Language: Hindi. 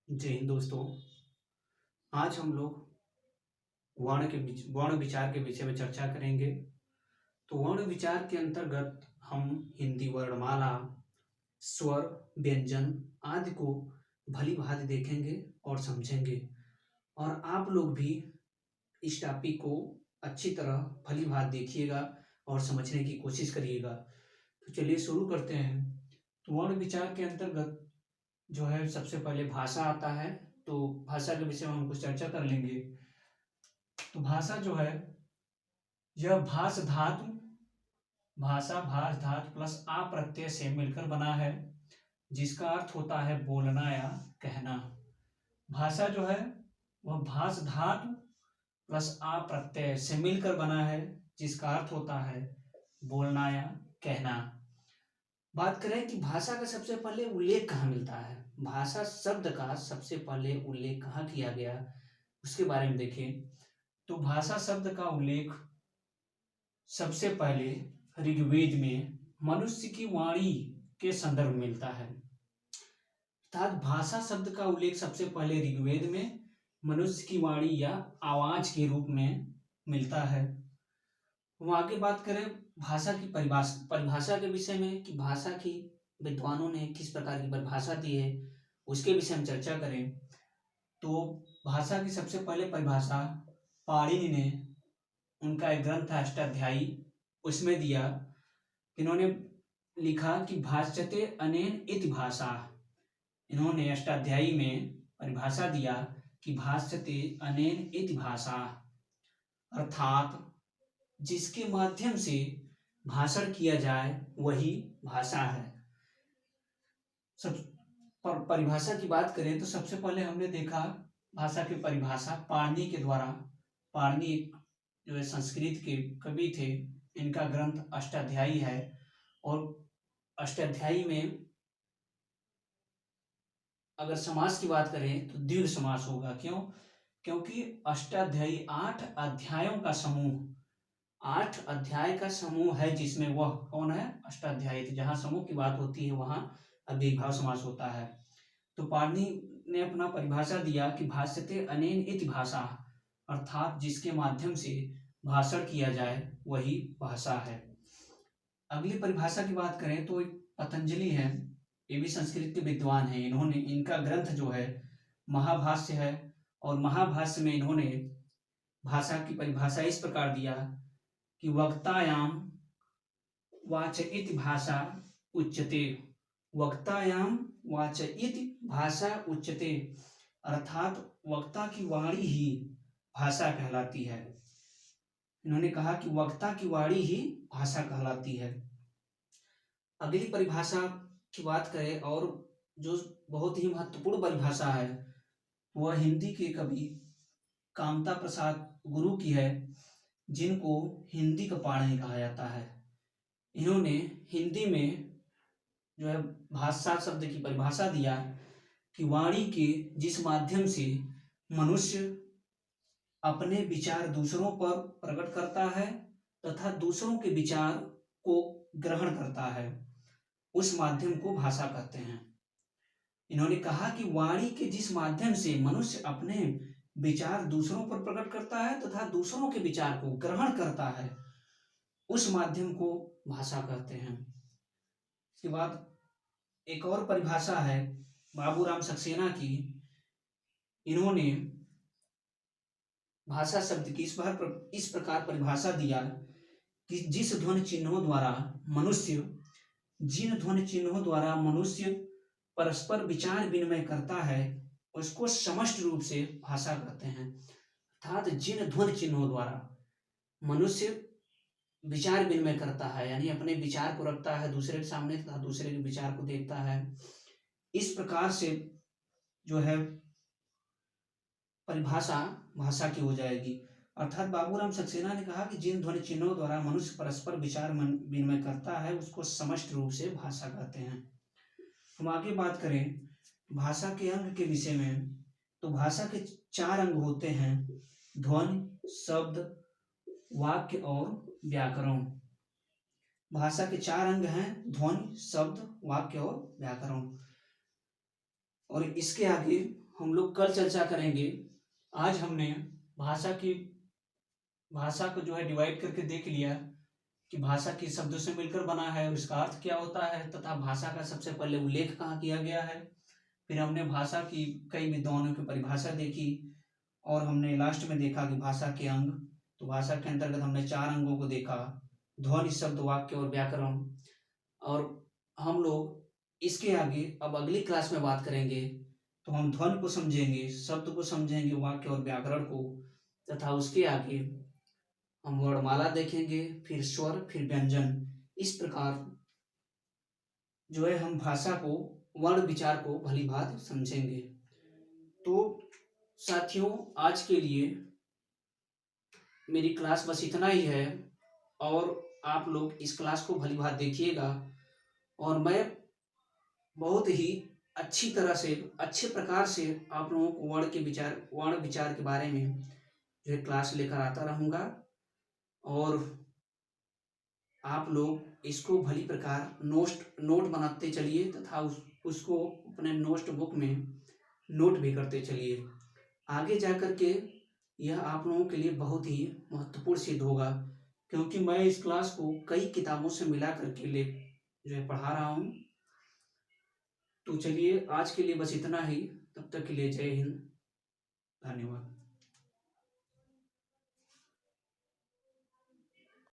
जय हिंद दोस्तों। आज हम लोग वर्ण विचार के विषय में चर्चा करेंगे। तो वर्ण विचार के अंतर्गत हम हिंदी वर्णमाला, स्वर, व्यंजन आदि को भली भांति देखेंगे और समझेंगे। और आप लोग भी इस टॉपिक को अच्छी तरह भली भांति देखिएगा और समझने की कोशिश करिएगा। तो चलिए शुरू करते हैं। तो वर्ण विचार के अंतर्गत जो है सबसे पहले भाषा आता है। तो भाषा के विषय में हम कुछ चर्चा कर लेंगे। तो भाषा जो है यह भाष धातु प्लस आ प्रत्यय से मिलकर बना है, जिसका अर्थ होता है बोलना या कहना। भाषा जो है वह भाष धातु प्लस आ प्रत्यय से मिलकर बना है, जिसका अर्थ होता है बोलना या कहना। बात करें कि भाषा का सबसे पहले उल्लेख कहाँ मिलता है, भाषा शब्द का सबसे पहले उल्लेख कहाँ किया गया, उसके बारे में देखें। तो भाषा शब्द का उल्लेख सबसे पहले ऋग्वेद में मनुष्य की वाणी के संदर्भ में मिलता है। अर्थात भाषा शब्द का उल्लेख सबसे पहले ऋग्वेद में मनुष्य की वाणी या आवाज के रूप में मिलता है। हम आगे बात करें भाषा की परिभाषा के विषय में कि भाषा की विद्वानों ने किस प्रकार की परिभाषा दी है, उसके विषय में चर्चा करें। तो भाषा की सबसे पहले परिभाषा पाणिनि ने उनका एक ग्रंथ है अष्टाध्यायी, उसमें दिया। इन्होंने लिखा कि भाष्यते अनेन इति भाषा। इन्होंने अष्टाध्यायी में परिभाषा दिया कि भाष्यते अनेन इति भाषा, अर्थात जिसके माध्यम से भाषण किया जाए वही भाषा है। सब परिभाषा की बात करें तो सबसे पहले हमने देखा भाषा की परिभाषा पाणिनि के द्वारा। पाणिनि जो है संस्कृत के कवि थे, इनका ग्रंथ अष्टाध्यायी है। और अष्टाध्यायी में अगर समास की बात करें तो दीर्घ समास होगा। क्यों? क्योंकि अष्टाध्यायी 8 अध्यायों का समूह, 8 अध्याय का समूह है, जिसमें वह कौन है? अष्टाध्यायी। जहां समूह की बात होती है वहां अव्ययीभाव समास होता है। तो पाणिनि ने अपना परिभाषा दिया कि भाष्यते अनेन इति भाषा, अर्थात जिसके माध्यम से भाषण किया जाए वही भाषा है। अगली परिभाषा की बात करें तो पतंजलि है, ये भी संस्कृत के विद्वान हैं। इन्होंने इनका ग्रंथ जो है महाभाष्य है, और महाभाष्य में इन्होंने भाषा की परिभाषा इस प्रकार दिया कि वक्तायाम वाच इति भाषा उच्यते। वक्तायाम वाच इति भाषा उच्यते, अर्थात वक्ता की वाणी ही भाषा कहलाती है। इन्होंने कहा कि वक्ता की वाणी ही भाषा कहलाती है। अगली परिभाषा की बात करें और जो बहुत ही महत्वपूर्ण परिभाषा है, वह हिंदी के कवि कामता प्रसाद गुरु की है, जिनको हिंदी का पाणिनि कहा जाता है। इन्होंने हिंदी में जो है भाषा शब्द की परिभाषा दिया कि वाणी के जिस माध्यम से मनुष्य अपने विचार दूसरों पर प्रकट करता है तथा दूसरों के विचार को ग्रहण करता है, उस माध्यम को भाषा कहते हैं। इन्होंने कहा कि वाणी के जिस माध्यम से मनुष्य अपने विचार दूसरों पर प्रकट करता है तथा दूसरों के विचार को ग्रहण करता है, उस माध्यम को भाषा कहते हैं। इसके बाद एक और परिभाषा है बाबूराम सक्सेना की। इन्होंने भाषा शब्द की इस प्रकार परिभाषा दिया कि जिन ध्वनि चिन्हों द्वारा मनुष्य परस्पर विचार विनिमय करता है, उसको समष्टि रूप से भाषा कहते हैं। अर्थात जिन ध्वनि चिन्हों द्वारा मनुष्य विचार विनिमय करता है, यानी अपने विचार को रखता है दूसरे के सामने तथा दूसरे के विचार को देखता है, इस प्रकार से जो है परिभाषा भाषा की हो जाएगी। अर्थात बाबूराम सक्सेना ने कहा कि जिन ध्वनि चिन्हों द्वारा मनुष्य परस्पर विचार विनिमय करता है, उसको समष्टि रूप से भाषा कहते हैं। हम आगे बात करें भाषा के अंग के विषय में, तो भाषा के 4 अंग होते हैं: ध्वनि, शब्द, वाक्य और व्याकरण। भाषा के 4 अंग हैं: ध्वनि, शब्द, वाक्य और व्याकरण। और इसके आगे हम लोग कल चर्चा करेंगे। आज हमने भाषा की भाषा को जो है डिवाइड करके देख लिया कि भाषा किस शब्दों से मिलकर बना है और इसका अर्थ क्या होता है तथा भाषा का सबसे पहले उल्लेख कहाँ किया गया है। फिर हमने भाषा की कई विद्वानों की परिभाषा देखी और हमने लास्ट में देखा कि भाषा के अंग। तो भाषा के अंतर्गत हमने 4 अंगों को देखा: ध्वनि, शब्द, वाक्य और व्याकरण। और हम लोग इसके आगे अब अगली क्लास में बात करेंगे। तो हम ध्वनि को समझेंगे, शब्द को समझेंगे, वाक्य और व्याकरण को, तथा उसके आगे हम वर्णमाला देखेंगे, फिर स्वर, फिर व्यंजन। इस प्रकार जो है हम भाषा को, वर्ण विचार को भली भांति समझेंगे। तो साथियों, आज के लिए मेरी क्लास बस इतना ही है और आप लोग इस क्लास को भली भांति देखिएगा और मैं बहुत ही अच्छी तरह से, अच्छे प्रकार से आप लोगों को वर्ण विचार के बारे में जो है क्लास लेकर आता रहूँगा। और आप लोग इसको भली प्रकार नोट बनाते चलिए तथा उसको अपने नोट बुक में नोट भी करते चलिए। आगे जा कर के यह आप लोगों के लिए बहुत ही महत्वपूर्ण सिद्ध होगा, क्योंकि मैं इस क्लास को कई किताबों से मिला करके जो है पढ़ा रहा हूँ। तो चलिए, आज के लिए बस इतना ही। तब तक के लिए जय हिंद, धन्यवाद।